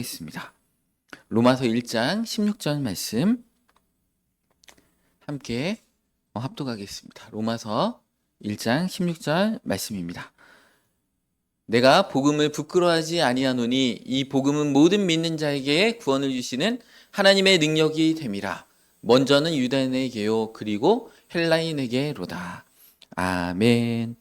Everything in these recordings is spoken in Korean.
있습니다. 로마서 1장 16절 말씀 함께 합독하겠습니다. 로마서 1장 16절 말씀입니다. 내가 복음을 부끄러워하지 아니하노니 이 복음은 모든 믿는 자에게 구원을 주시는 하나님의 능력이 됨이라. 먼저는 유대인에게요 그리고 헬라인에게로다. 아멘.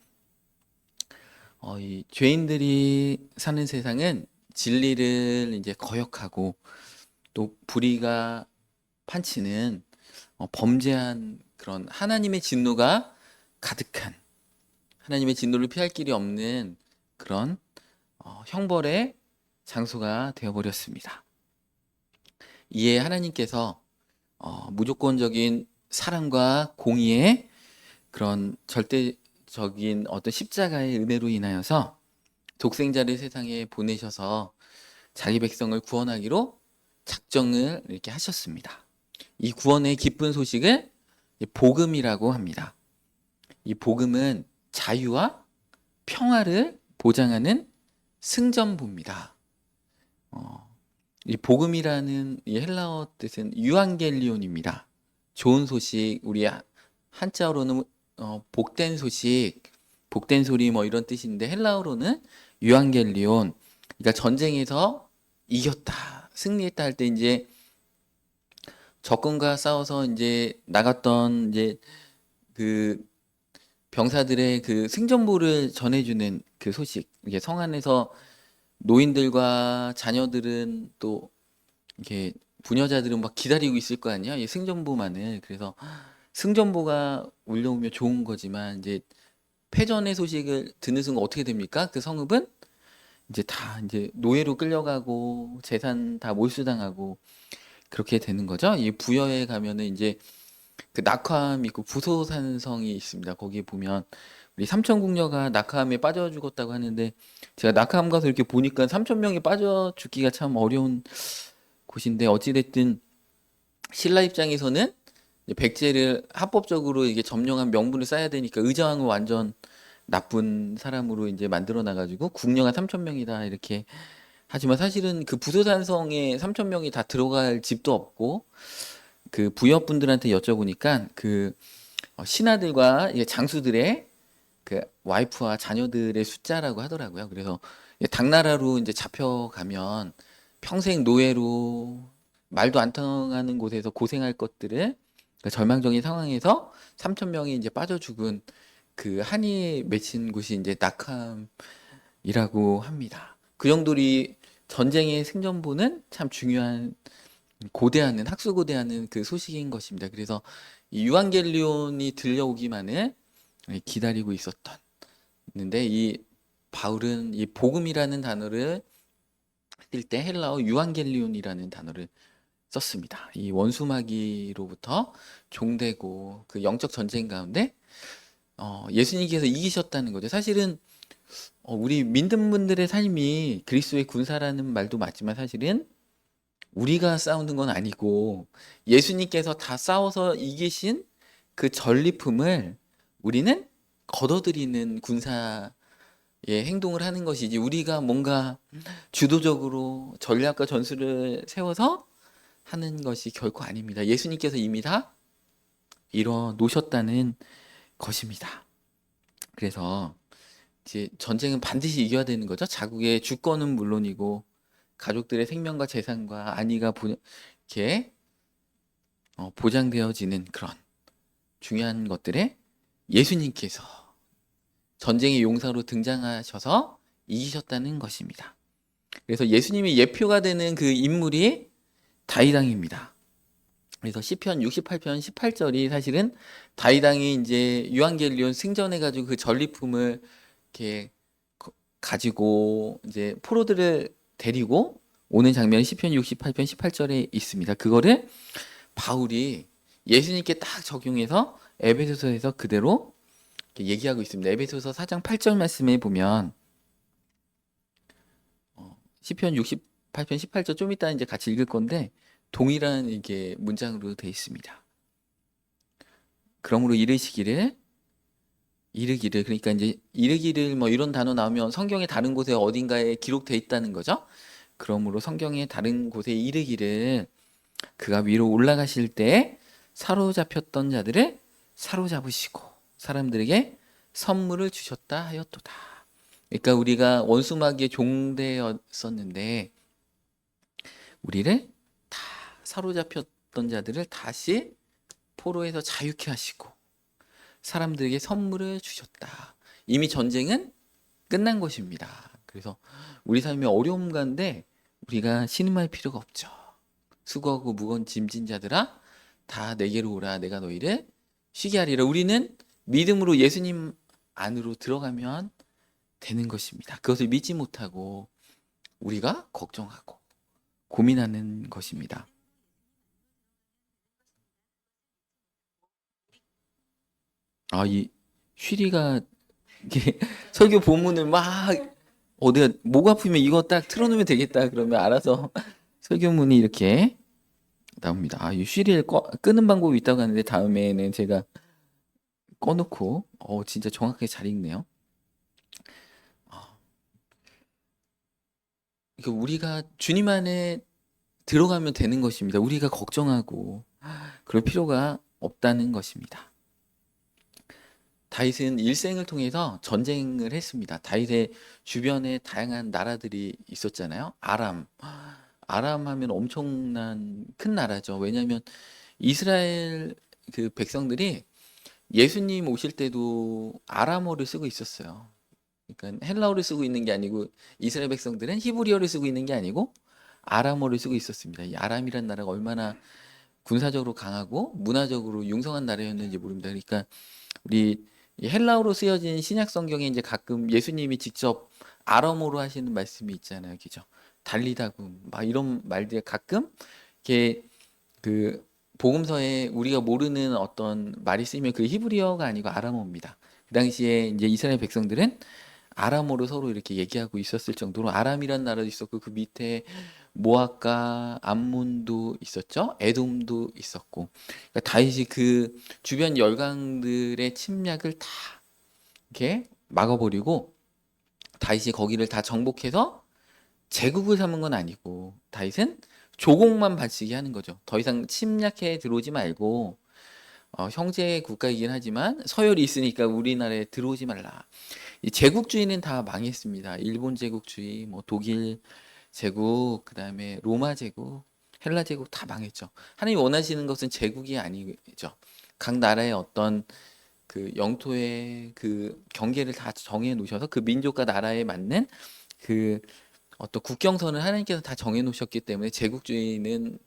이 죄인들이 사는 세상은 진리를 이제 거역하고 또 불의가 판치는 범죄한 그런 하나님의 진노가 가득한, 하나님의 진노를 피할 길이 없는 그런 형벌의 장소가 되어버렸습니다. 이에 하나님께서 무조건적인 사랑과 공의의 그런 절대적인 어떤 십자가의 은혜로 인하여서 독생자를 세상에 보내셔서 자기 백성을 구원하기로 작정을 이렇게 하셨습니다. 이 구원의 기쁜 소식을 복음이라고 합니다. 이 복음은 자유와 평화를 보장하는 승전보입니다. 이 복음이라는 이 헬라어 뜻은 유앙겔리온입니다. 좋은 소식, 우리 한자어로는 복된 소식, 복된 소리 뭐 이런 뜻인데 헬라어로는 유앙겔리온. 그러니까 전쟁에서 이겼다, 승리했다 할 때 이제 적군과 싸워서 이제 나갔던 이제 그 병사들의 그 승전보를 전해주는 그 소식. 이게 성 안에서 노인들과 자녀들은 또 이렇게 부녀자들은 막 기다리고 있을 거 아니야, 이 승전보만을. 그래서 승전보가 울려오면 좋은 거지만 이제 패전의 소식을 듣는 순간 어떻게 됩니까? 그 성읍은 이제 다 이제 노예로 끌려가고 재산 다 몰수당하고 그렇게 되는 거죠. 이 부여에 가면은 이제 그 낙화암 있고 부소산성이 있습니다. 거기 보면 우리 삼천궁녀가 낙하암에 빠져 죽었다고 하는데, 제가 낙하암 가서 이렇게 보니까 3,000명이 빠져 죽기가 참 어려운 곳인데, 어찌됐든 신라 입장에서는 이제 백제를 합법적으로 이게 점령한 명분을 쌓아야 되니까 의정왕을 완전 나쁜 사람으로 이제 만들어 놔가지고 궁녀가 3,000명이다 이렇게. 하지만 사실은 그 부소산성에 3,000명이 다 들어갈 집도 없고, 그 부여분들한테 여쭤보니까 그 신하들과 이제 장수들의 그 와이프와 자녀들의 숫자라고 하더라고요. 그래서 당나라로 이제 잡혀가면 평생 노예로 말도 안 통하는 곳에서 고생할 것들을, 그 절망적인 상황에서 3,000명이 이제 빠져 죽은 그 한이 맺힌 곳이 이제 낙함이라고 합니다. 그 정도로 이 전쟁의 생존보는 참 중요한, 고대하는, 학수고대하는 그 소식인 것입니다. 그래서 이 유앙겔리온이 들려오기만을 기다리고 있었는데, 이 바울은 이 복음이라는 단어를 쓸 때 헬라어 유앙겔리온이라는 단어를 썼습니다. 이 원수마귀로부터 종되고 그 영적 전쟁 가운데 예수님께서 이기셨다는 거죠. 사실은 우리 믿는 분들의 삶이 그리스도의 군사라는 말도 맞지만 사실은 우리가 싸우는 건 아니고 예수님께서 다 싸워서 이기신 그 전리품을 우리는 거둬들이는 군사의 행동을 하는 것이지, 우리가 뭔가 주도적으로 전략과 전술을 세워서 하는 것이 결코 아닙니다. 예수님께서 이미 다 이뤄 놓으셨다는 것입니다. 그래서 이제 전쟁은 반드시 이겨야 되는 거죠. 자국의 주권은 물론이고 가족들의 생명과 재산과 안위가 이렇게 보장되어지는 그런 중요한 것들에 예수님께서 전쟁의 용사로 등장하셔서 이기셨다는 것입니다. 그래서 예수님이 예표가 되는 그 인물이 다윗왕입니다. 그래서 시편 68편 18절이 사실은 다윗왕이 이제 유앙겔리온 승전해가지고 그 전리품을 이렇게 가지고 이제 포로들을 데리고 오는 장면이 시편 68편 18절에 있습니다. 그거를 바울이 예수님께 딱 적용해서 에베소서에서 그대로 얘기하고 있습니다. 에베소서 4장 8절 말씀에 보면 시편 68편 18절 좀 이따 이제 같이 읽을 건데 동일한 이게 문장으로 되어 있습니다. 그러므로 이르기를, 그러니까 이제 이르기를 뭐 이런 단어 나오면 성경의 다른 곳에 어딘가에 기록되어 있다는 거죠. 그러므로 성경의 다른 곳에 이르기를 그가 위로 올라가실 때 사로잡혔던 자들을 사로잡으시고 사람들에게 선물을 주셨다 하였도다. 그러니까 우리가 원수마귀의 종되었었는데 우리를 다 사로잡혔던 자들을 다시 포로에서 자유케 하시고 사람들에게 선물을 주셨다. 이미 전쟁은 끝난 것입니다. 그래서 우리 삶이 어려움 가운데 우리가 신음할 필요가 없죠. 수고하고 무거운 짐진 자들아 다 내게로 오라 내가 너희를 쉬게 하리라. 우리는 믿음으로 예수님 안으로 들어가면 되는 것입니다. 그것을 믿지 못하고 우리가 걱정하고 고민하는 것입니다. 이 쉬리가 이게 설교 본문을 막 내가 목 아프면 이거 딱 틀어놓으면 되겠다 그러면 알아서 설교문이 이렇게 나옵니다. 이 쉬리를 끄는 방법이 있다고 하는데 다음에는 제가 꺼놓고 진짜 정확하게 잘 읽네요. 그러니까 우리가 주님 안에 들어가면 되는 것입니다. 우리가 걱정하고 그럴 필요가 없다는 것입니다. 다윗은 일생을 통해서 전쟁을 했습니다. 다윗의 주변에 다양한 나라들이 있었잖아요. 아람 하면 엄청난 큰 나라죠. 왜냐하면 이스라엘 그 백성들이 예수님 오실 때도 아람어를 쓰고 있었어요. 그러니까 헬라어를 쓰고 있는 게 아니고 이스라엘 백성들은 히브리어를 쓰고 있는 게 아니고 아람어를 쓰고 있었습니다. 이 아람이란 나라가 얼마나 군사적으로 강하고 문화적으로 융성한 나라였는지 모릅니다. 그러니까 우리 헬라어로 쓰여진 신약 성경에 이제 가끔 예수님이 직접 아람어로 하시는 말씀이 있잖아요. 그죠? 달리다금 막 이런 말들이 가끔 이렇게 그 복음서에 우리가 모르는 어떤 말이 쓰이면 그 히브리어가 아니고 아람어입니다. 그 당시에 이제 이스라엘 백성들은 아람어로 서로 이렇게 얘기하고 있었을 정도로 아람이란 나라도 있었고 그 밑에 모압과 암몬도 있었죠. 에돔도 있었고 그러니까 다윗이 그 주변 열강들의 침략을 다 이렇게 막아버리고 다윗이 거기를 다 정복해서 제국을 삼은 건 아니고 다윗은 조공만 바치게 하는 거죠. 더 이상 침략해 들어오지 말고 형제 국가이긴 하지만 서열이 있으니까 우리나라에 들어오지 말라. 이 제국주의는 다 망했습니다. 일본 제국주의, 뭐 독일 제국, 그다음에 로마 제국, 헬라 제국 다 망했죠. 하나님이 원하시는 것은 제국이 아니죠. 각 나라의 어떤 그 영토의 그 경계를 다 정해 놓으셔서 그 민족과 나라에 맞는 그 어떤 국경선을 하나님께서 다 정해 놓으셨기 때문에 제국주의는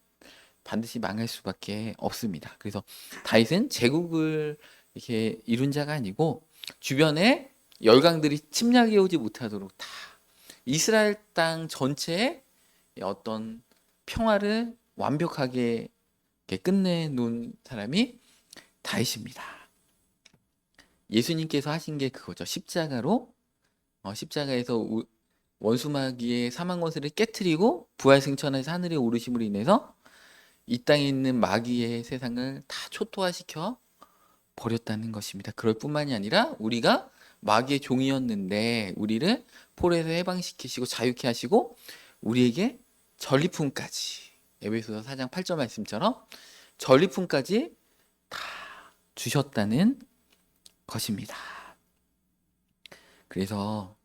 반드시 망할 수밖에 없습니다. 그래서 다윗은 제국을 이렇게 이룬 자가 아니고 주변에 열강들이 침략해 오지 못하도록 다 이스라엘 땅 전체에 어떤 평화를 완벽하게 이렇게 끝내놓은 사람이 다윗입니다. 예수님께서 하신 게 그거죠. 십자가에서 원수마귀의 사망 권세를 깨트리고 부활 승천해서 하늘에 오르심으로 인해서 이 땅에 있는 마귀의 세상을 다 초토화시켜 버렸다는 것입니다. 그럴 뿐만이 아니라 우리가 마귀의 종이었는데 우리를 포로에서 해방시키시고 자유케 하시고 우리에게 전리품까지 에베소서 4장 8절 말씀처럼 전리품까지 다 주셨다는 것입니다. 그래서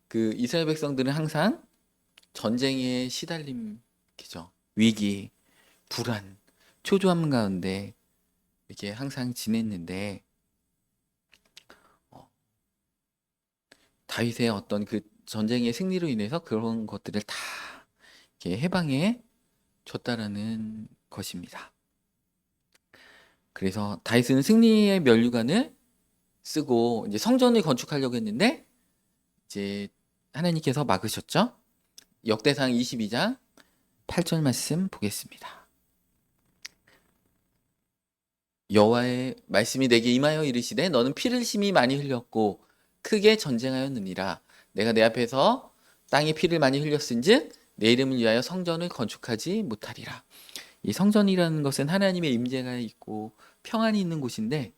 그 이스라엘 백성들은 항상 전쟁에 시달림이죠. 위기, 불안, 초조함 가운데 이렇게 항상 지냈는데 다윗의 어떤 그 전쟁의 승리로 인해서 그런 것들을 다 이렇게 해방해 줬다라는 것입니다. 그래서 다윗은 승리의 면류관을 쓰고 이제 성전을 건축하려고 했는데 이제 하나님께서 막으셨죠. 역대상 22장 8절 말씀 보겠습니다. 여호와의 말씀이 내게 임하여 이르시되 너는 피를 심히 많이 흘렸고 크게 전쟁하였느니라. 내가 내 앞에서 땅에 피를 많이 흘렸은즉 내 이름을 위하여 성전을 건축하지 못하리라. 이 성전이라는 것은 하나님의 임재가 있고 평안이 있는 곳인데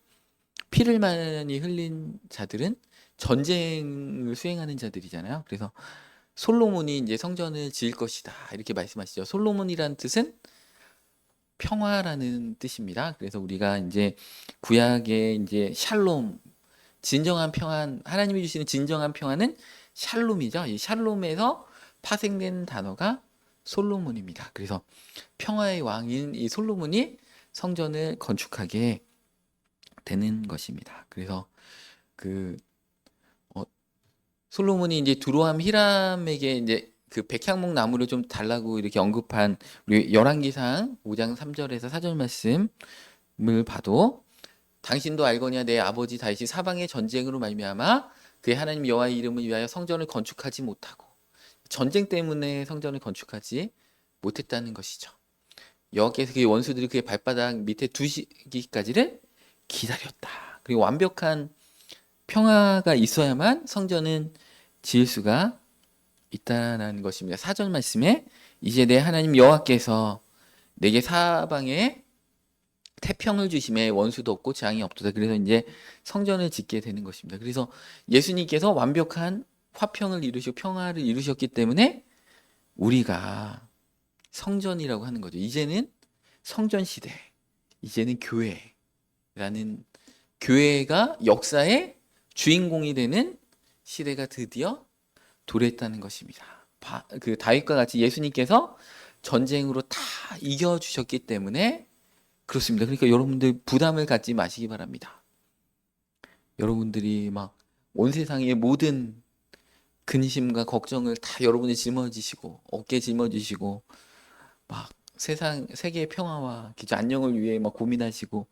피를 많이 흘린 자들은 전쟁을 수행하는 자들이잖아요. 그래서 솔로몬이 이제 성전을 지을 것이다. 이렇게 말씀하시죠. 솔로몬이라는 뜻은 평화라는 뜻입니다. 그래서 우리가 이제 구약의 이제 샬롬, 진정한 평안, 하나님이 주시는 진정한 평안은 샬롬이죠. 이 샬롬에서 파생된 단어가 솔로몬입니다. 그래서 평화의 왕인 이 솔로몬이 성전을 건축하게 되는 것입니다. 그래서 그 솔로몬이 이제 두로함 히람에게 이제 그 백향목 나무를 좀 달라고 이렇게 언급한 우리 열왕기상 5장 3절에서 4절 말씀을 봐도 당신도 알거니와 내 아버지 다윗이 사방의 전쟁으로 말미암아 그의 하나님 여호와의 이름을 위하여 성전을 건축하지 못하고 전쟁 때문에 성전을 건축하지 못했다는 것이죠. 여호와께서 그의 원수들이 그의 발바닥 밑에 두시기까지를 기다렸다. 그리고 완벽한 평화가 있어야만 성전은 지을 수가 있다는 것입니다. 4절 말씀에 이제 내 하나님 여호와께서 내게 사방에 태평을 주심에 원수도 없고 재앙이 없도다. 그래서 이제 성전을 짓게 되는 것입니다. 그래서 예수님께서 완벽한 화평을 이루시고 평화를 이루셨기 때문에 우리가 성전이라고 하는 거죠. 이제는 성전 시대, 이제는 교회라는 교회가 역사의 주인공이 되는 시대가 드디어 도래했다는 것입니다. 그 다윗과 같이 예수님께서 전쟁으로 다 이겨주셨기 때문에 그렇습니다. 그러니까 여러분들 부담을 갖지 마시기 바랍니다. 여러분들이 막 온 세상의 모든 근심과 걱정을 다 여러분이 짊어지시고 어깨에 짊어지시고 막 세계의 평화와 기저 안녕을 위해 막 고민하시고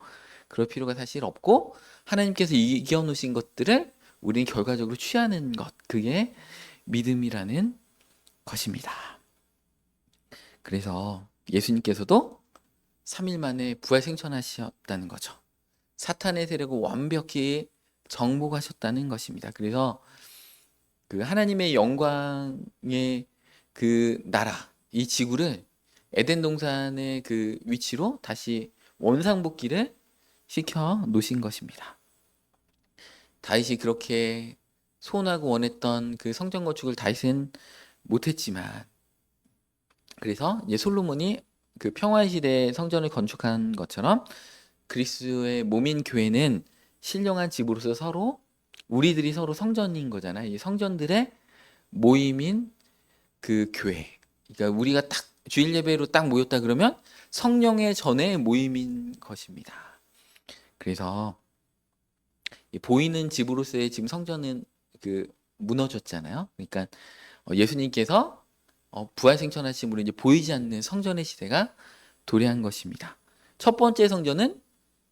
그럴 필요가 사실 없고 하나님께서 이겨놓으신 것들을 우리는 결과적으로 취하는 것, 그게 믿음이라는 것입니다. 그래서 예수님께서도 3일 만에 부활 생천하셨다는 거죠. 사탄의 세력을 완벽히 정복하셨다는 것입니다. 그래서 그 하나님의 영광의 그 나라, 이 지구를 에덴 동산의 그 위치로 다시 원상복귀를 시켜 놓으신 것입니다. 다윗이 그렇게 소원하고 원했던 그 성전 건축을 다윗은 못했지만, 그래서 이제 솔로몬이 그 평화의 시대에 성전을 건축한 것처럼 그리스도의 몸인 교회는 신령한 집으로서 서로 우리들이 서로 성전인 거잖아요. 이 성전들의 모임인 그 교회. 그러니까 우리가 딱 주일 예배로 딱 모였다 그러면 성령의 전의 모임인 것입니다. 그래서 보이는 집으로서의 지금 성전은 그 무너졌잖아요. 그러니까 예수님께서 부활 생천하심으로 이제 보이지 않는 성전의 시대가 도래한 것입니다. 첫 번째 성전은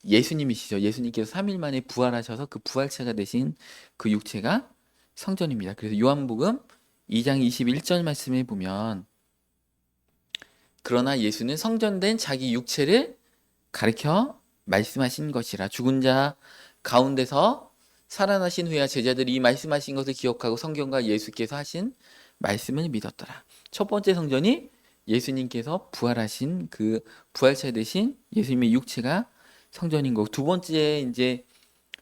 예수님이시죠. 예수님께서 3일 만에 부활하셔서 그 부활체가 되신 그 육체가 성전입니다. 그래서 요한복음 2장 21절 말씀에 보면 그러나 예수는 성전된 자기 육체를 가리켜 말씀하신 것이라 죽은 자 가운데서 살아나신 후에 제자들이 이 말씀하신 것을 기억하고 성경과 예수께서 하신 말씀을 믿었더라. 첫 번째 성전이 예수님께서 부활하신 그 부활체 되신 예수님의 육체가 성전인 거고, 두 번째 이제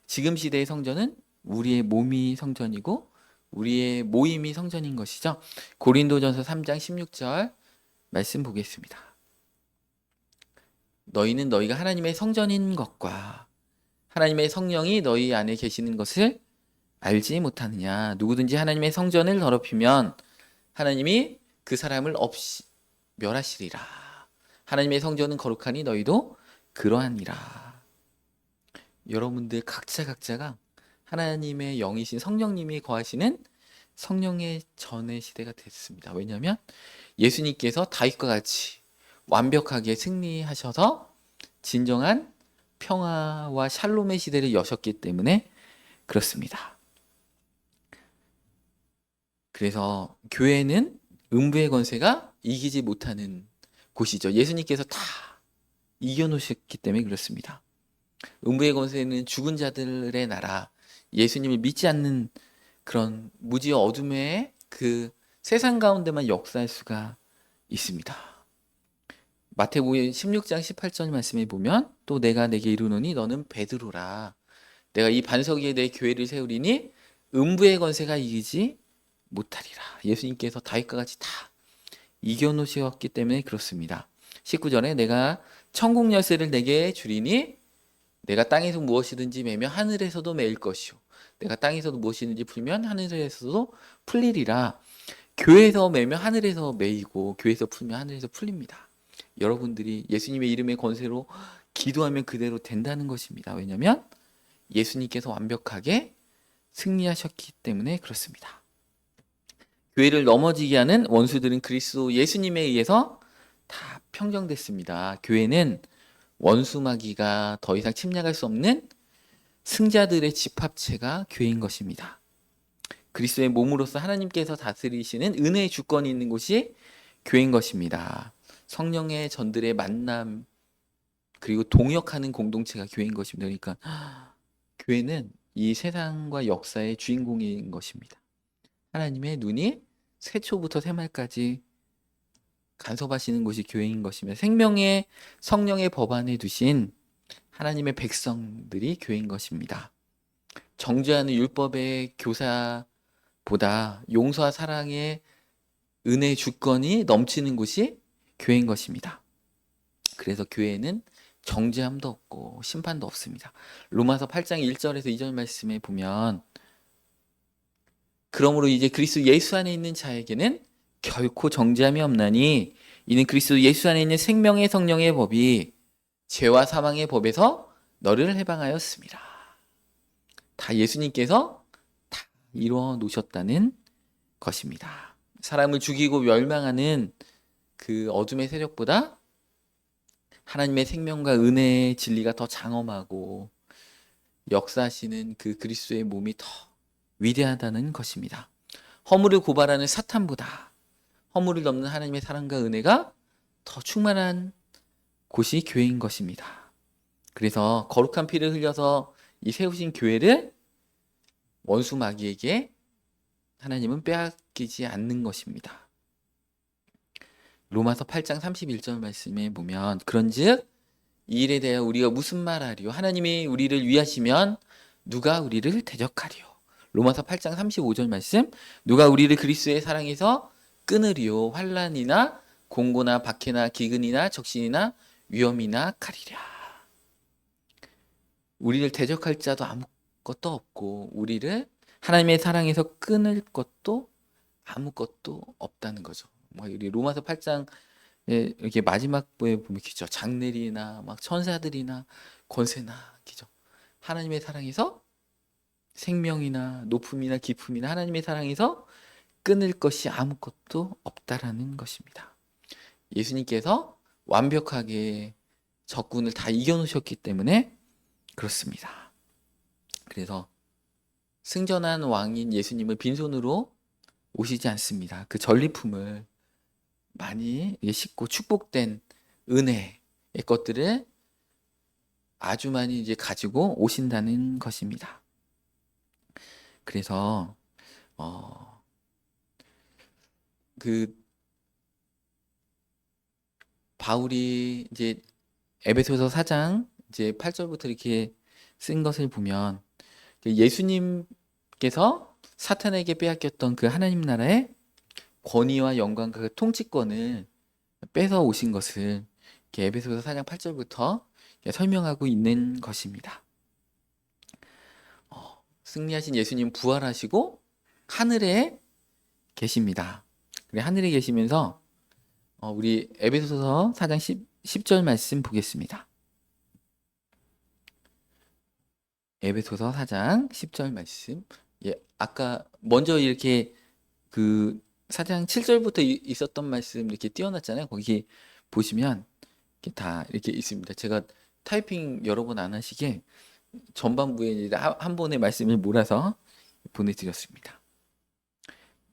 지금 시대의 성전은 우리의 몸이 성전이고 우리의 모임이 성전인 것이죠. 고린도전서 3장 16절 말씀 보겠습니다. 너희는 너희가 하나님의 성전인 것과 하나님의 성령이 너희 안에 계시는 것을 알지 못하느냐. 누구든지 하나님의 성전을 더럽히면 하나님이 그 사람을 없이 멸하시리라. 하나님의 성전은 거룩하니 너희도 그러하니라. 여러분들 각자가 하나님의 영이신 성령님이 거하시는 성령의 전의 시대가 됐습니다. 왜냐하면 예수님께서 다윗과 같이 완벽하게 승리하셔서 진정한 평화와 샬롬의 시대를 여셨기 때문에 그렇습니다. 그래서 교회는 음부의 권세가 이기지 못하는 곳이죠. 예수님께서 다 이겨놓으셨기 때문에 그렇습니다. 음부의 권세는 죽은 자들의 나라, 예수님을 믿지 않는 그런 무지와 어둠의 그 세상 가운데만 역사할 수가 있습니다. 마태복음 16장 18절 말씀에 보면 또 내가 내게 이르노니 너는 베드로라. 내가 이 반석 위에 내 교회를 세우리니 음부의 권세가 이기지 못하리라. 예수님께서 다윗과 같이 다 이겨놓으셨기 때문에 그렇습니다. 19절에 내가 천국 열쇠를 내게 주리니 내가 땅에서 무엇이든지 매면 하늘에서도 매일 것이요 내가 땅에서도 무엇이든지 풀면 하늘에서도 풀리리라. 교회에서 매면 하늘에서 매이고 교회에서 풀면 하늘에서 풀립니다. 여러분들이 예수님의 이름의 권세로 기도하면 그대로 된다는 것입니다. 왜냐하면 예수님께서 완벽하게 승리하셨기 때문에 그렇습니다. 교회를 넘어지게 하는 원수들은 그리스도 예수님에 의해서 다 평정됐습니다. 교회는 원수마귀가 더 이상 침략할 수 없는 승자들의 집합체가 교회인 것입니다. 그리스도의 몸으로서 하나님께서 다스리시는 은혜의 주권이 있는 곳이 교회인 것입니다. 성령의 전들의 만남 그리고 동역하는 공동체가 교회인 것입니다. 그러니까 교회는 이 세상과 역사의 주인공인 것입니다. 하나님의 눈이 세초부터 세말까지 간섭하시는 곳이 교회인 것입니다. 생명의 성령의 법 안에 두신 하나님의 백성들이 교회인 것입니다. 정죄하는 율법의 교사보다 용서와 사랑의 은혜의 주권이 넘치는 곳이 교회인 것입니다. 그래서 교회에는 정죄함도 없고 심판도 없습니다. 로마서 8장 1절에서 2절 말씀에 보면 그러므로 이제 그리스도 예수 안에 있는 자에게는 결코 정죄함이 없나니 이는 그리스도 예수 안에 있는 생명의 성령의 법이 죄와 사망의 법에서 너를 해방하였습니다. 다 예수님께서 다 이루어 놓으셨다는 것입니다. 사람을 죽이고 멸망하는 그 어둠의 세력보다 하나님의 생명과 은혜의 진리가 더 장엄하고 역사하시는 그 그리스도의 몸이 더 위대하다는 것입니다. 허물을 고발하는 사탄보다 허물을 넘는 하나님의 사랑과 은혜가 더 충만한 곳이 교회인 것입니다. 그래서 거룩한 피를 흘려서 이 세우신 교회를 원수 마귀에게 하나님은 빼앗기지 않는 것입니다. 로마서 8장 31절 말씀에 보면 그런즉 이 일에 대하여 우리가 무슨 말하리요? 하나님이 우리를 위하시면 누가 우리를 대적하리요? 로마서 8장 35절 말씀 누가 우리를 그리스도의 사랑에서 끊으리요? 환난이나 공고나 박해나 기근이나 적신이나 위험이나 칼이랴. 우리를 대적할 자도 아무것도 없고 우리를 하나님의 사랑에서 끊을 것도 아무것도 없다는 거죠. 우리 로마서 8장 이렇게 마지막 부에 보면 기죠. 장내리나 막 천사들이나 권세나 기죠. 하나님의 사랑에서 생명이나 높음이나 깊음이나 하나님의 사랑에서 끊을 것이 아무것도 없다라는 것입니다. 예수님께서 완벽하게 적군을 다 이겨놓으셨기 때문에 그렇습니다. 그래서 승전한 왕인 예수님을 빈손으로 오시지 않습니다. 그 전리품을 많이 싣고 축복된 은혜의 것들을 아주 많이 이제 가지고 오신다는 것입니다. 그래서 그 바울이 이제 에베소서 4장 이제 8절부터 이렇게 쓴 것을 보면 예수님께서 사탄에게 빼앗겼던 그 하나님 나라의 권위와 영광과 그 통치권을 뺏어 오신 것을 이렇게 에베소서 4장 8절부터 설명하고 있는 것입니다. 승리하신 예수님 부활하시고 하늘에 계십니다. 그래 하늘에 계시면서 우리 에베소서 4장 10절 말씀 보겠습니다. 에베소서 4장 10절 말씀. 아까 먼저 이렇게 그 4장 7절부터 있었던 말씀 이렇게 띄워놨잖아요. 거기 보시면 이렇게 다 이렇게 있습니다. 제가 타이핑 여러 번 안 하시게 전반부에 한 번의 말씀을 몰아서 보내드렸습니다.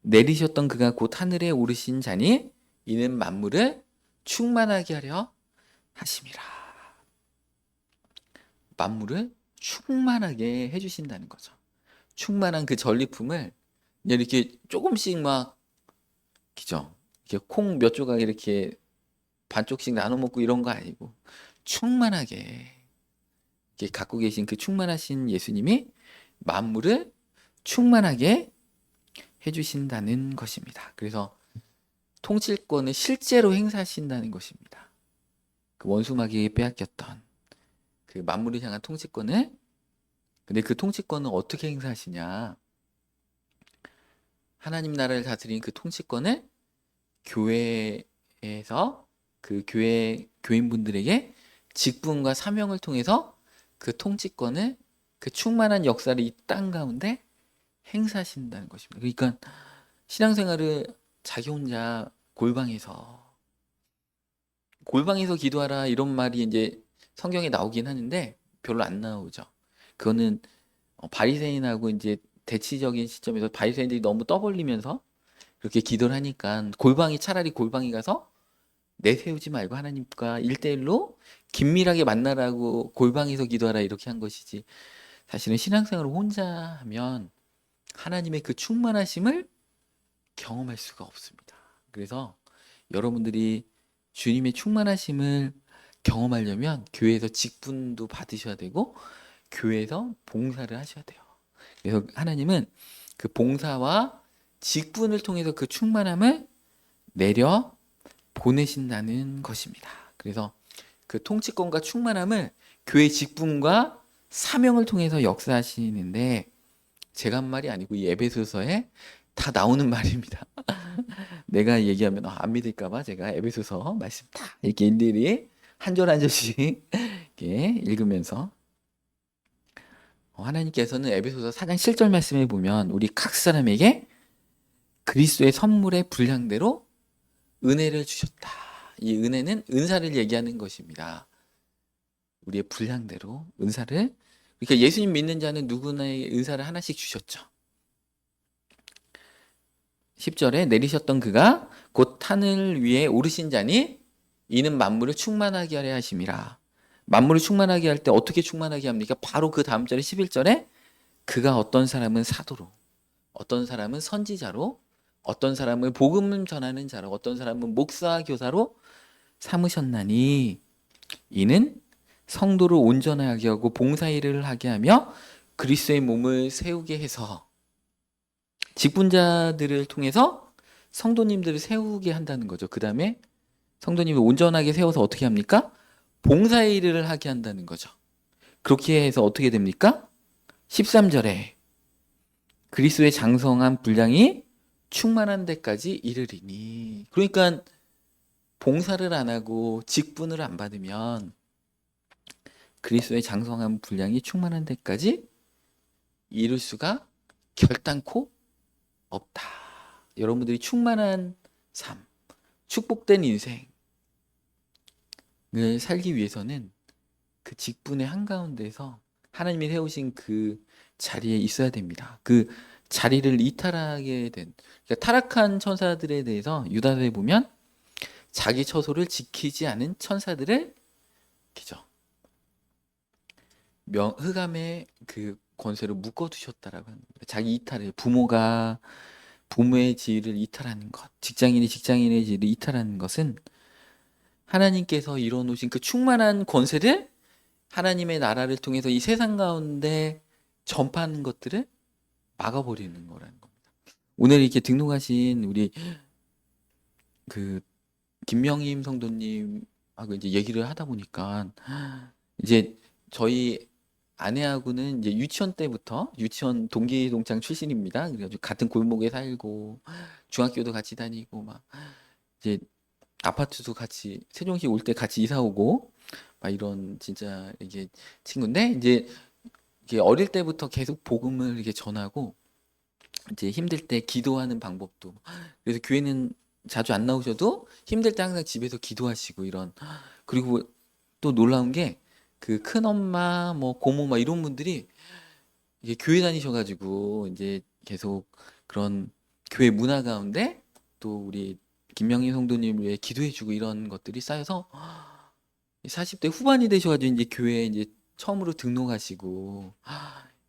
내리셨던 그가 곧 하늘에 오르신 자니 이는 만물을 충만하게 하려 하심이라. 만물을 충만하게 해주신다는 거죠. 충만한 그 전리품을 이렇게 조금씩 막 그죠? 이렇게 콩 몇 조각 이렇게 반쪽씩 나눠 먹고 이런 거 아니고 충만하게 이렇게 갖고 계신 그 충만하신 예수님이 만물을 충만하게 해주신다는 것입니다. 그래서 통치권을 실제로 행사하신다는 것입니다. 그 원수 마귀에게 빼앗겼던 그 만물을 향한 통치권을, 근데 그 통치권은 어떻게 행사하시냐? 하나님 나라를 다스리는 그 통치권을 교회에서 그 교인분들에게 직분과 사명을 통해서 그 통치권을, 그 충만한 역사를 이 땅 가운데 행사하신다는 것입니다. 그러니까 신앙생활을 자기 혼자 골방에서 기도하라 이런 말이 이제 성경에 나오긴 하는데 별로 안 나오죠. 그거는 바리새인하고 이제 대치적인 시점에서 바리새인들이 너무 떠벌리면서 그렇게 기도를 하니까 차라리 골방에 가서 내세우지 말고 하나님과 1대1로 긴밀하게 만나라고 골방에서 기도하라 이렇게 한 것이지, 사실은 신앙생활을 혼자 하면 하나님의 그 충만하심을 경험할 수가 없습니다. 그래서 여러분들이 주님의 충만하심을 경험하려면 교회에서 직분도 받으셔야 되고 교회에서 봉사를 하셔야 돼요. 그래서 하나님은 그 봉사와 직분을 통해서 그 충만함을 내려 보내신다는 것입니다. 그래서 그 통치권과 충만함을 교회 직분과 사명을 통해서 역사하시는데, 제가 한 말이 아니고 이 에베소서에 다 나오는 말입니다. 내가 얘기하면 안 믿을까봐 제가 에베소서 말씀 다 이렇게 일일이 한 절 한 절씩 이렇게 읽으면서, 하나님께서는 에베소서 4장 7절 말씀에 보면 우리 각 사람에게 그리스도의 선물의 분량대로 은혜를 주셨다. 이 은혜는 은사를 얘기하는 것입니다. 우리의 분량대로 은사를, 그러니까 예수님 믿는 자는 누구나의 은사를 하나씩 주셨죠. 10절에 내리셨던 그가 곧 하늘 위에 오르신 자니 이는 만물을 충만하게 하려 하심이라. 만물을 충만하게 할 때 어떻게 충만하게 합니까? 바로 그 다음 절에 11절에 그가 어떤 사람은 사도로, 어떤 사람은 선지자로, 어떤 사람은 복음 전하는 자로, 어떤 사람은 목사 교사로 삼으셨나니 이는 성도를 온전하게 하고 봉사일을 하게 하며 그리스도의 몸을 세우게 해서, 직분자들을 통해서 성도님들을 세우게 한다는 거죠. 그 다음에 성도님을 온전하게 세워서 어떻게 합니까? 봉사의 일을 하게 한다는 거죠. 그렇게 해서 어떻게 됩니까? 13절에 그리스도의 장성한 분량이 충만한 데까지 이르리니. 그러니까 봉사를 안 하고 직분을 안 받으면 그리스도의 장성한 분량이 충만한 데까지 이룰 수가 결단코 없다. 여러분들이 충만한 삶, 축복된 인생을 살기 위해서는 그 직분의 한가운데서 하나님이 세우신 그 자리에 있어야 됩니다. 그 자리를 이탈하게 된, 그러니까 타락한 천사들에 대해서 유다서에 보면 자기 처소를 지키지 않은 천사들을 기죠. 흑암의 그 권세로 묶어두셨다라고 합니다. 자기 이탈을, 부모의 지위를 이탈하는 것, 직장인의 지위를 이탈하는 것은 하나님께서 이뤄놓으신 그 충만한 권세를 하나님의 나라를 통해서 이 세상 가운데 전파하는 것들을 막아버리는 거라는 겁니다. 오늘 이렇게 등록하신 우리 그 김명임 성도님하고 이제 얘기를 하다 보니까 이제 저희 아내하고는 이제 유치원 때부터 유치원 동기 동창 출신입니다. 그래가지고 같은 골목에 살고 중학교도 같이 다니고 막 이제 아파트도 같이 세종시 올 때 같이 이사 오고 막 이런 진짜 이게 친구인데, 이제 이게 어릴 때부터 계속 복음을 이렇게 전하고 이제 힘들 때 기도하는 방법도, 그래서 교회는 자주 안 나오셔도 힘들 때 항상 집에서 기도하시고 이런. 그리고 또 놀라운 게 그 큰엄마 뭐 고모 막 이런 분들이 이게 교회 다니셔가지고 이제 계속 그런 교회 문화 가운데 또 우리 김명희 성도님을 위해 기도해주고 이런 것들이 쌓여서 40대 후반이 되셔가지고 이제 교회에 이제 처음으로 등록하시고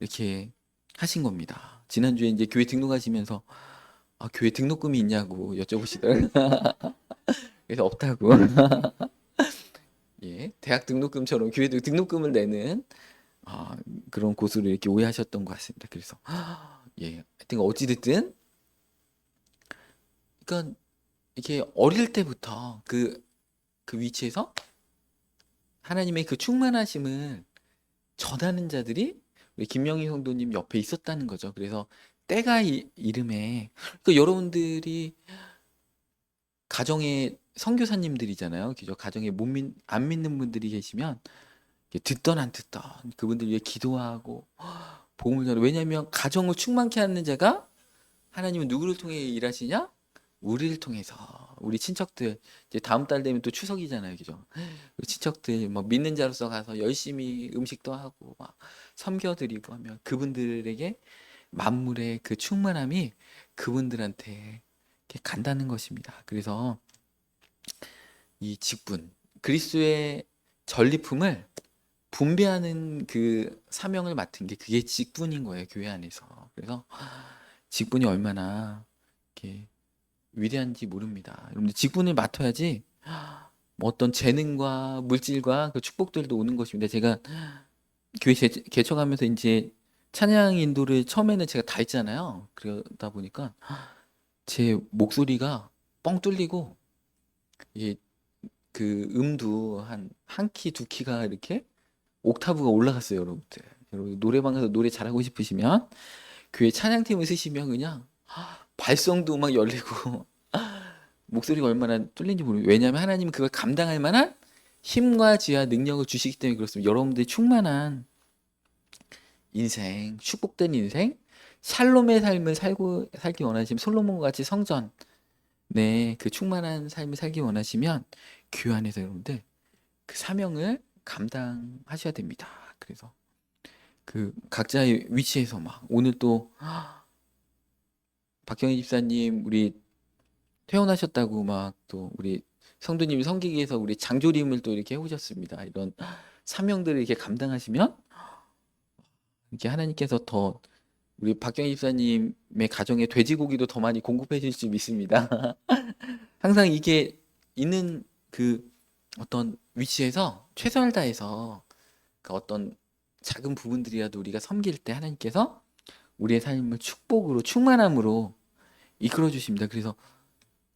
이렇게 하신 겁니다. 지난주에 이제 교회 등록하시면서 교회 등록금이 있냐고 여쭤보시더라고요. 그래서 없다고. 예, 대학 등록금처럼 교회도 등록금을 내는 그런 곳으로 이렇게 오해하셨던 것 같습니다. 그래서 예, 하여튼 어찌됐든 그러니까 이게 어릴 때부터 그 위치에서 하나님의 그 충만하심을 전하는 자들이 우리 김영희 성도님 옆에 있었다는 거죠. 그래서 때가 이름에 그 여러분들이 가정의 선교사님들이잖아요. 그죠? 가정에 안 믿는 분들이 계시면 듣던 안 듣던 그분들 위해 기도하고 복음을 전해. 왜냐하면 가정을 충만케 하는 자가 하나님은 누구를 통해 일하시냐? 우리를 통해서. 우리 친척들 이제 다음 달 되면 또 추석이잖아요, 그죠? 우리 친척들 뭐 믿는 자로서 가서 열심히 음식도 하고 막 섬겨드리고 하면 그분들에게 만물의 그 충만함이 그분들한테 이렇게 간다는 것입니다. 그래서 이 직분, 그리스도의 전리품을 분배하는 그 사명을 맡은 게 그게 직분인 거예요, 교회 안에서. 그래서 직분이 얼마나 이렇게 위대한지 모릅니다. 여러분들 직분을 맡아야지 뭐 어떤 재능과 물질과 그 축복들도 오는 것입니다. 제가 교회 개척하면서 이제 찬양 인도를 처음에는 제가 다 했잖아요. 그러다 보니까 제 목소리가 뻥 뚫리고 이게 그 음도 한 키, 두 키가 이렇게 옥타브가 올라갔어요, 여러분들. 여러분 노래방에서 노래 잘하고 싶으시면 교회 찬양팀을 쓰시면 그냥 발성도 막 열리고 목소리가 얼마나 뚫린지 모르겠어요. 왜냐하면 하나님은 그걸 감당할 만한 힘과 지혜와 능력을 주시기 때문에 그렇습니다. 여러분들이 충만한 인생, 축복된 인생, 샬롬의 삶을 살기 원하시면 솔로몬과 같이 성전, 네, 그 충만한 삶을 살기 원하시면 교회 안에서 여러분들 그 사명을 감당하셔야 됩니다. 그래서 그 각자의 위치에서 막 오늘 또 박경희 집사님 우리 퇴원하셨다고 막 또 우리 성도님이 섬기기 위해서 우리 장조림을 또 이렇게 해오셨습니다. 이런 사명들을 이렇게 감당하시면 이렇게 하나님께서 더 우리 박경희 집사님의 가정에 돼지고기도 더 많이 공급해 주실 줄 믿습니다. 항상 이게 있는 그 어떤 위치에서 최선을 다해서 그 어떤 작은 부분들이라도 우리가 섬길 때 하나님께서 우리의 삶을 축복으로 충만함으로 이끌어 주십니다. 그래서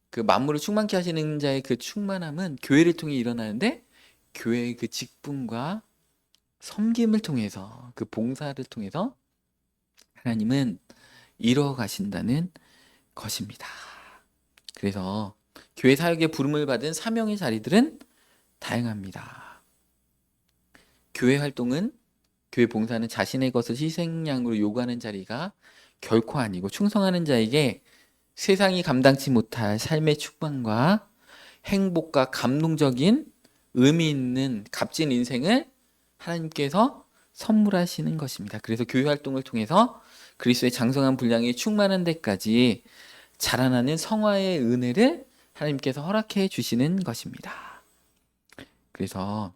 그 만물을 충만케 하시는 자의 그 충만함은 교회를 통해 일어나는데 교회의 그 직분과 섬김을 통해서 그 봉사를 통해서 하나님은 이루어 가신다는 것입니다. 그래서 교회 사역에 부름을 받은 사명의 자리들은 다양합니다. 교회 활동은 교회 봉사는 자신의 것을 희생양으로 요구하는 자리가 결코 아니고 충성하는 자에게 세상이 감당치 못할 삶의 축복과 행복과 감동적인 의미 있는 값진 인생을 하나님께서 선물하시는 것입니다. 그래서 교회 활동을 통해서 그리스도의 장성한 분량이 충만한 데까지 자라나는 성화의 은혜를 하나님께서 허락해 주시는 것입니다. 그래서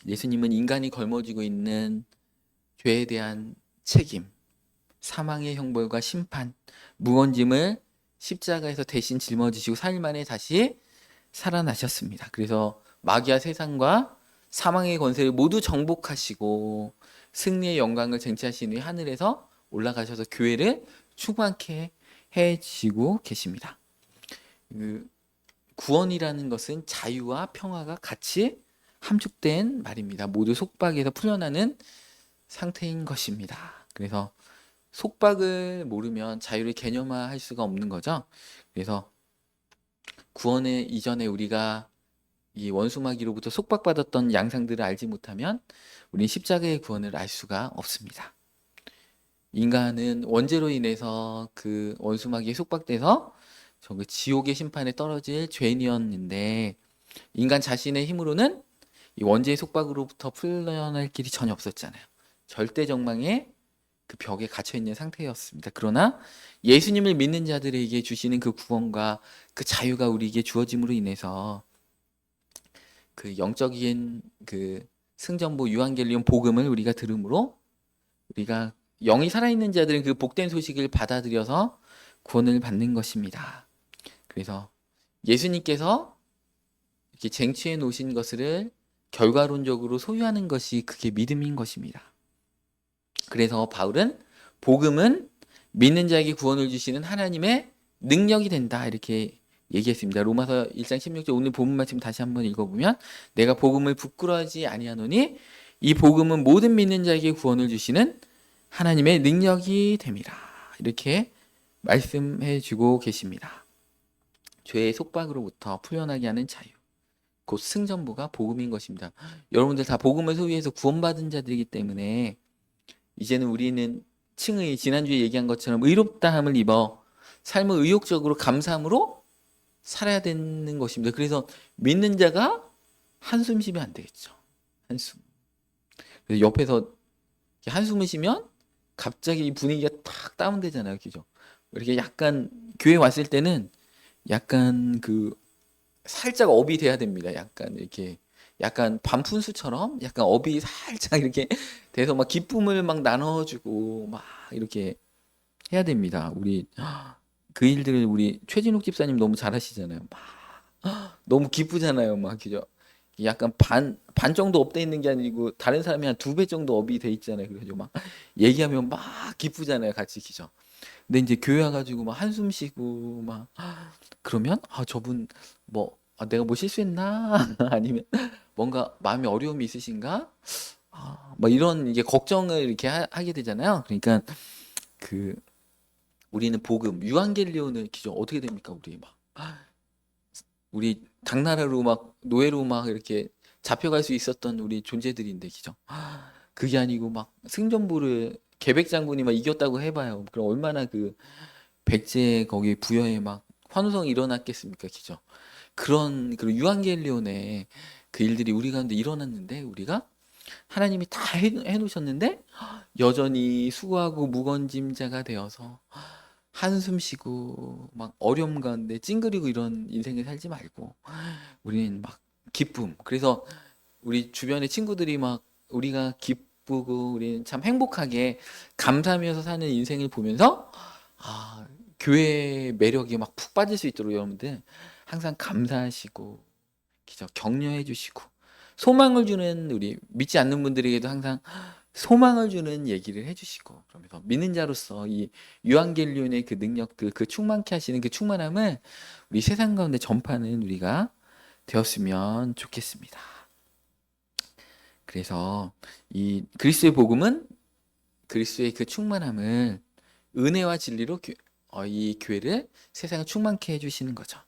예수님은 인간이 걸머지고 있는 죄에 대한 책임, 사망의 형벌과 심판, 무언짐을 십자가에서 대신 짊어지시고 4일 만에 다시 살아나셨습니다. 그래서 마귀와 세상과 사망의 권세를 모두 정복하시고 승리의 영광을 쟁취하신 후에 하늘에서 올라가셔서 교회를 충만케 해주시고 계십니다. 그 구원이라는 것은 자유와 평화가 같이 함축된 말입니다. 모두 속박에서 풀려나는 상태인 것입니다. 그래서 속박을 모르면 자유를 개념화할 수가 없는 거죠. 그래서 구원의 이전에 우리가 이 원수마귀로부터 속박받았던 양상들을 알지 못하면 우리는 십자가의 구원을 알 수가 없습니다. 인간은 원죄로 인해서 그 원수마귀에 속박돼서 그 지옥의 심판에 떨어질 죄인이었는데 인간 자신의 힘으로는 이 원죄의 속박으로부터 풀려날 길이 전혀 없었잖아요. 절대 정망의 그 벽에 갇혀 있는 상태였습니다. 그러나 예수님을 믿는 자들에게 주시는 그 구원과 그 자유가 우리에게 주어짐으로 인해서 그 영적인 그 승전보 유한겔리온 복음을 우리가 들음으로 우리가 영이 살아있는 자들은 그 복된 소식을 받아들여서 구원을 받는 것입니다. 그래서 예수님께서 이렇게 쟁취해 놓으신 것을 결과론적으로 소유하는 것이 그게 믿음인 것입니다. 그래서 바울은 복음은 믿는 자에게 구원을 주시는 하나님의 능력이 된다 이렇게 얘기했습니다. 로마서 1장 16절 오늘 본문 말씀 다시 한번 읽어보면 내가 복음을 부끄러워하지 아니하노니 이 복음은 모든 믿는 자에게 구원을 주시는 하나님의 능력이 됨이라 이렇게 말씀해 주고 계십니다. 죄의 속박으로부터 풀려나게 하는 자유 곧 승전부가 복음인 것입니다. 여러분들 다 복음을 소유해서 구원받은 자들이기 때문에 이제는 우리는 칭의 지난주에 얘기한 것처럼 의롭다함을 입어 삶을 의욕적으로 감사함으로 살아야 되는 것입니다. 그래서 믿는 자가 한숨 쉬면 안 되겠죠. 한숨. 그래서 옆에서 한숨을 쉬면 갑자기 분위기가 탁 다운되잖아요. 그죠? 이렇게 약간 교회 왔을 때는 약간 살짝 업이 돼야 됩니다. 약간 이렇게 약간 반푼수처럼 약간 업이 살짝 이렇게 돼서 막 기쁨을 막 나눠주고 막 이렇게 해야 됩니다. 우리 그 일들을 우리 최진욱 집사님 너무 잘하시잖아요. 막 너무 기쁘잖아요. 막 그죠? 약간 반 정도 업돼 있는 게 아니고 다른 사람이 한 2배 정도 업이 돼 있잖아요. 그래서 막 얘기하면 막 기쁘잖아요. 같이 기죠. 근데 이제 교회 와가지고 막 한숨 쉬고 막 그러면 저분 뭐 내가 뭐 실수했나 아니면 뭔가 마음에 어려움이 있으신가 막 이런 이게 걱정을 이렇게 하게 되잖아요. 그러니까 우리는 복음 유한겔리온을 기죠. 어떻게 됩니까? 우리 당나라로 막 노예로 막 이렇게 잡혀갈 수 있었던 우리 존재들인데 기죠. 그게 아니고 막 승전부를 계백 장군이 막 이겼다고 해봐요. 그럼 얼마나 백제 거기 부여에 막 환호성이 일어났겠습니까, 기죠? 그런 유한겔리온의 그 일들이 우리 가운데 일어났는데 우리가 하나님이 다 해놓으셨는데 여전히 수고하고 무거운 짐자가 되어서 한숨 쉬고 막 어려움 가운데 찡그리고 이런 인생을 살지 말고 우리는 막 기쁨. 그래서 우리 주변의 친구들이 막 우리가 기쁘고 우리는 참 행복하게 감사하면서 사는 인생을 보면서 교회의 매력이 막 푹 빠질 수 있도록 여러분들 항상 감사하시고 기죠 격려해 주시고 소망을 주는 우리 믿지 않는 분들에게도 항상 소망을 주는 얘기를 해주시고 그러면서 믿는 자로서 이 유한겔리온의 그 능력들 충만케 하시는 그 충만함을 우리 세상 가운데 전파하는 우리가 되었으면 좋겠습니다. 그래서 이 그리스도의 복음은 그리스도의 그 충만함을 은혜와 진리로 이 교회를 세상을 충만케 해주시는 거죠.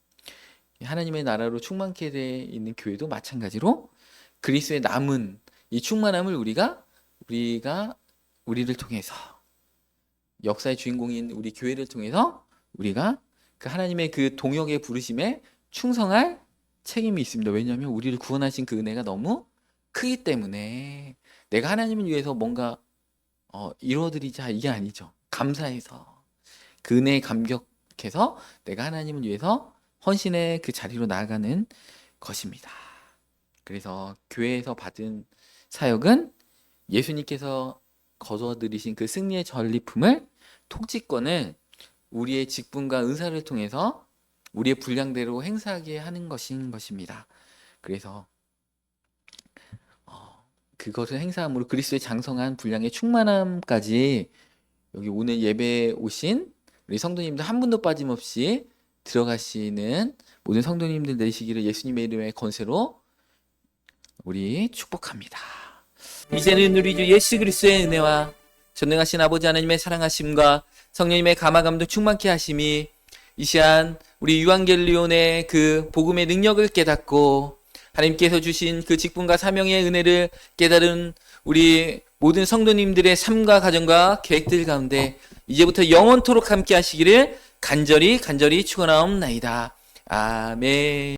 하나님의 나라로 충만케 되어 있는 교회도 마찬가지로 그리스도의 남은 이 충만함을 우리를 통해서 역사의 주인공인 우리 교회를 통해서 우리가 그 하나님의 그 동역의 부르심에 충성할 책임이 있습니다. 왜냐하면 우리를 구원하신 그 은혜가 너무 크기 때문에 내가 하나님을 위해서 뭔가 이루어드리자 이게 아니죠. 감사해서 그 은혜에 감격해서 내가 하나님을 위해서 헌신의 그 자리로 나아가는 것입니다. 그래서 교회에서 받은 사역은 예수님께서 거둬들이신 그 승리의 전리품을 통치권을 우리의 직분과 은사를 통해서 우리의 분량대로 행사하게 하는 것입니다. 그래서 그것을 행사함으로 그리스도의 장성한 분량의 충만함까지 여기 오늘 예배에 오신 우리 성도님들 한 분도 빠짐없이 들어가시는 모든 성도님들 되시기를 예수님의 이름의 권세로 우리 축복합니다. 이제는 우리 주 예수 그리스도의 은혜와 전능하신 아버지 하나님의 사랑하심과 성령님의 감화감도 충만케 하심이 이 시간 우리 유한겔리온의 그 복음의 능력을 깨닫고 하나님께서 주신 그 직분과 사명의 은혜를 깨달은 우리 모든 성도님들의 삶과 가정과 계획들 가운데 이제부터 영원토록 함께 하시기를 간절히 축원하옵나이다. 아멘.